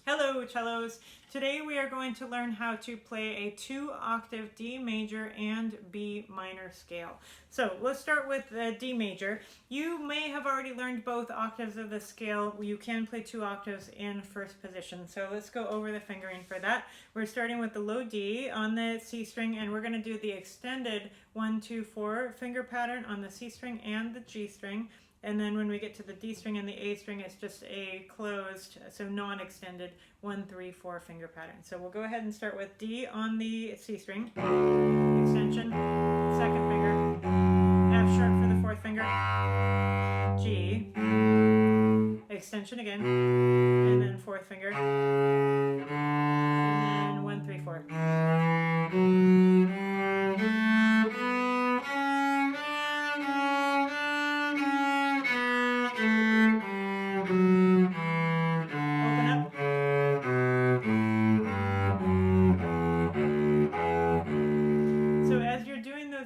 Hello cellos! Today we are going to learn how to play a 2-octave D major and B minor scale. So let's start with the D major. You may have already learned both octaves of the scale. You can play 2 octaves in first position. So let's go over the fingering for that. We're starting with the low D on the C string, and we're going to do the extended 1, 2, 4 finger pattern on the C string and the G string. And then when we get to the D string and the A string, it's just a closed, so non-extended 1, 3, 4 finger pattern. So we'll go ahead and start with D on the C string, extension, second finger, F sharp for the fourth finger, G, extension again, and then fourth finger, and then 1, 3, 4.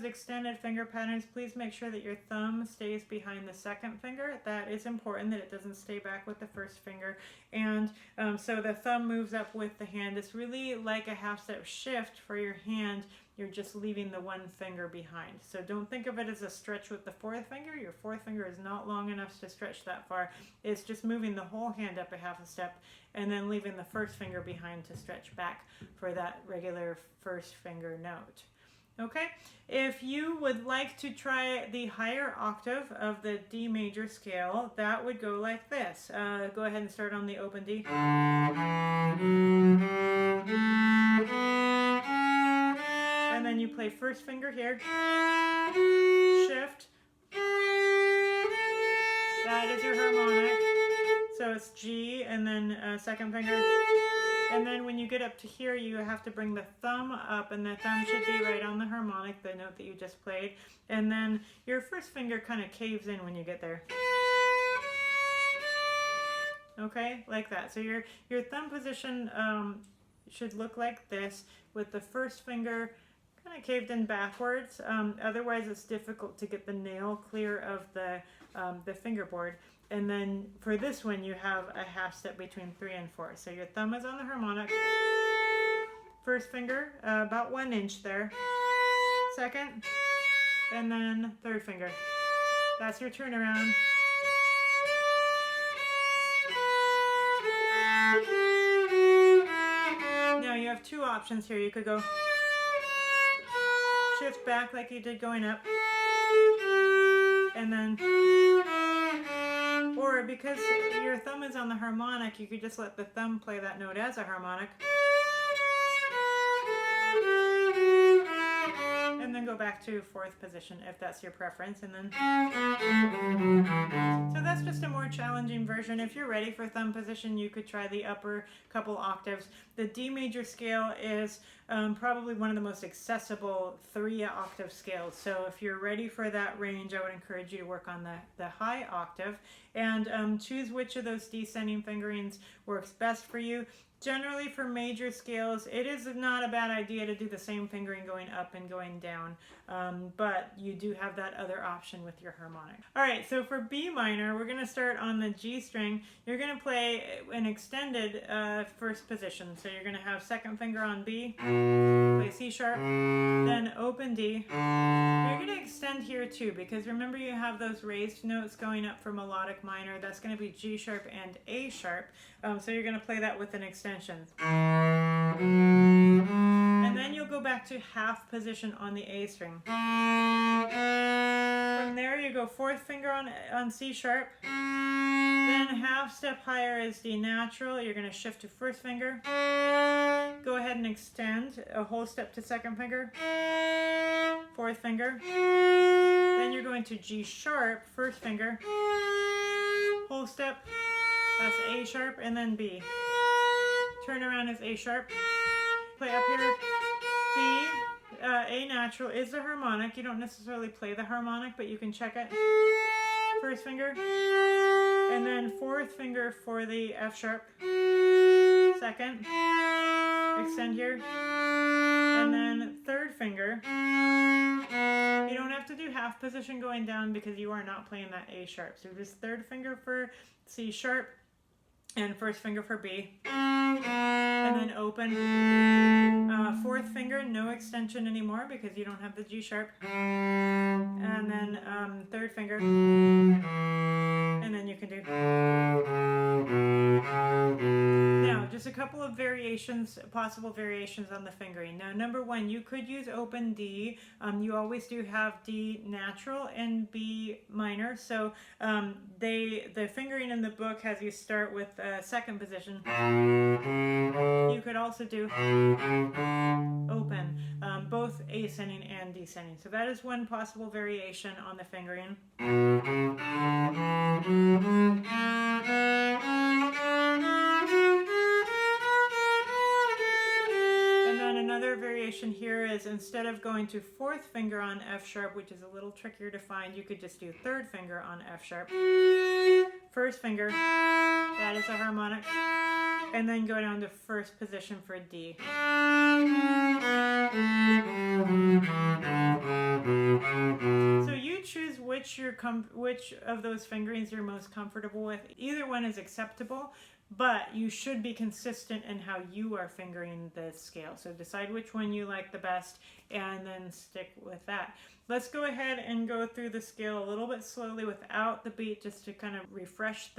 Extended finger patterns, please make sure that your thumb stays behind the second finger. That is important, that it doesn't stay back with the first finger. And so the thumb moves up with the hand. It's really like a half step shift for your hand. You're just leaving the one finger behind. So don't think of it as a stretch with the fourth finger. Your fourth finger is not long enough to stretch that far. It's just moving the whole hand up a half a step and then leaving the first finger behind to stretch back for that regular first finger note. Okay, if you would like to try the higher octave of the D major scale, that would go like this. Go ahead and start on the open D. And then you play first finger here, shift. That is your harmonic. So it's G and then second finger. And then when you get up to here, you have to bring the thumb up, and the thumb should be right on the harmonic, the note that you just played. And then your first finger kind of caves in when you get there. Okay, like that. So your thumb position should look like this, with the first finger kind of caved in backwards. Otherwise, it's difficult to get the nail clear of the fingerboard. And then for this one, you have a half step between 3 and 4. So your thumb is on the harmonic. First finger, about 1 inch there. Second, and then third finger. That's your turnaround. Now you have 2 options here. You could go shift back like you did going up, and then, or because your thumb is on the harmonic, you could just let the thumb play that note as a harmonic. And then go back to fourth position if that's your preference. And then, so that's just a more challenging version. If you're ready for thumb position, you could try the upper couple octaves. The D major scale is probably one of the most accessible 3-octave scales. So if you're ready for that range, I would encourage you to work on the high octave and choose which of those descending fingerings works best for you. Generally for major scales, it is not a bad idea to do the same fingering going up and going down, but you do have that other option with your harmonic. All right, so for B minor, we're going to start on the G string. You're going to play an extended first position. So you're going to have second finger on B, play C sharp, then open D. You're going to extend here too, because remember you have those raised notes going up for melodic minor. That's going to be G sharp and A sharp. So you're going to play that with an extension. And then you'll go back to half position on the A string. From there you go fourth finger on C sharp. Then half step higher is D natural. You're going to shift to first finger. Go ahead and extend a whole step to second finger. Fourth finger. Then you're going to G sharp, first finger. Whole step. That's A sharp and then B. Turnaround is A sharp. Play up here. B. A natural is the harmonic. You don't necessarily play the harmonic, but you can check it. First finger. And then fourth finger for the F sharp. Second. Extend here. And then third finger. You don't have to do half position going down because you are not playing that A sharp. So just third finger for C sharp. and first finger for B, and then open. Fourth finger, no extension anymore because you don't have the G sharp, and then third finger, and then you can do. Now, just a couple of variations, possible variations on the fingering. Now, number one, you could use open D. You always do have D natural and B minor. So the fingering in the book has you start with second position. You could also do open, both ascending and descending. So that is one possible variation on the fingering. Another variation here is instead of going to fourth finger on F sharp, which is a little trickier to find, you could just do third finger on F sharp. First finger, that is a harmonic, and then go down to first position for D. So you choose which of those fingerings you're most comfortable with. Either one is acceptable, but you should be consistent in how you are fingering the scale. So decide which one you like the best and then stick with that. Let's go ahead and go through the scale a little bit slowly without the beat, just to kind of refresh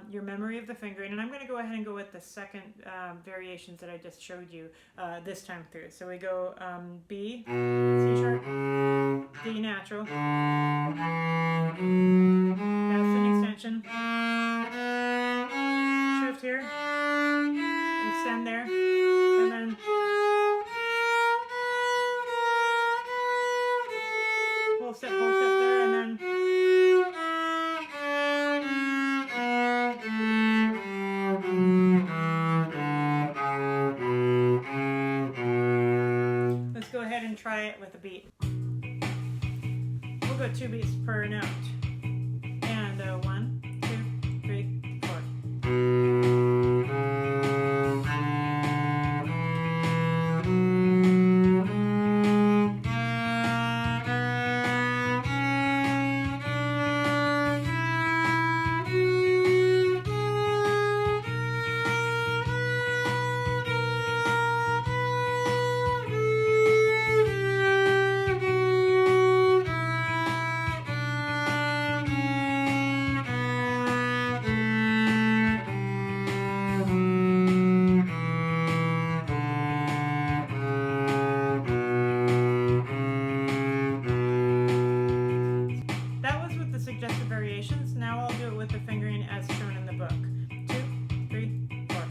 your memory of the fingering. And I'm going to go ahead and go with the second variations that I just showed you this time through. So we go B, C sharp, D natural. That's an extension. Shift here, extend there, and then whole step there, and then let's go ahead and try it with a beat. We'll go 2 beats per note. And 1, 2, 3, 4. Suggested variations. Now I'll do it with the fingering as shown in the book. 2, 3, 4.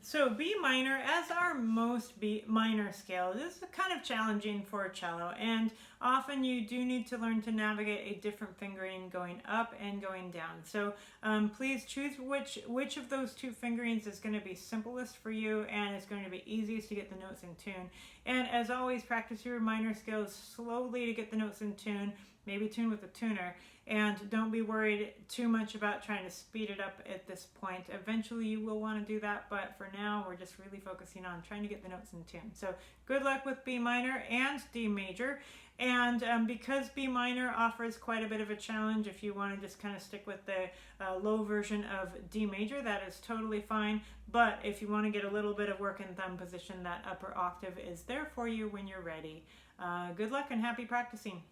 So B minor, as our most B minor scale, this is kind of challenging for cello, and often you do need to learn to navigate a different fingering going up and going down. So please choose which of those 2 fingerings is going to be simplest for you and is going to be easiest to get the notes in tune. And as always, practice your minor scales slowly to get the notes in tune, maybe tune with a tuner. And don't be worried too much about trying to speed it up at this point. Eventually you will want to do that, but for now we're just really focusing on trying to get the notes in tune. So good luck with B minor and D major. And because B minor offers quite a bit of a challenge, if you want to just kind of stick with the low version of D major, that is totally fine. But if you want to get a little bit of work in thumb position, that upper octave is there for you when you're ready. Good luck and happy practicing.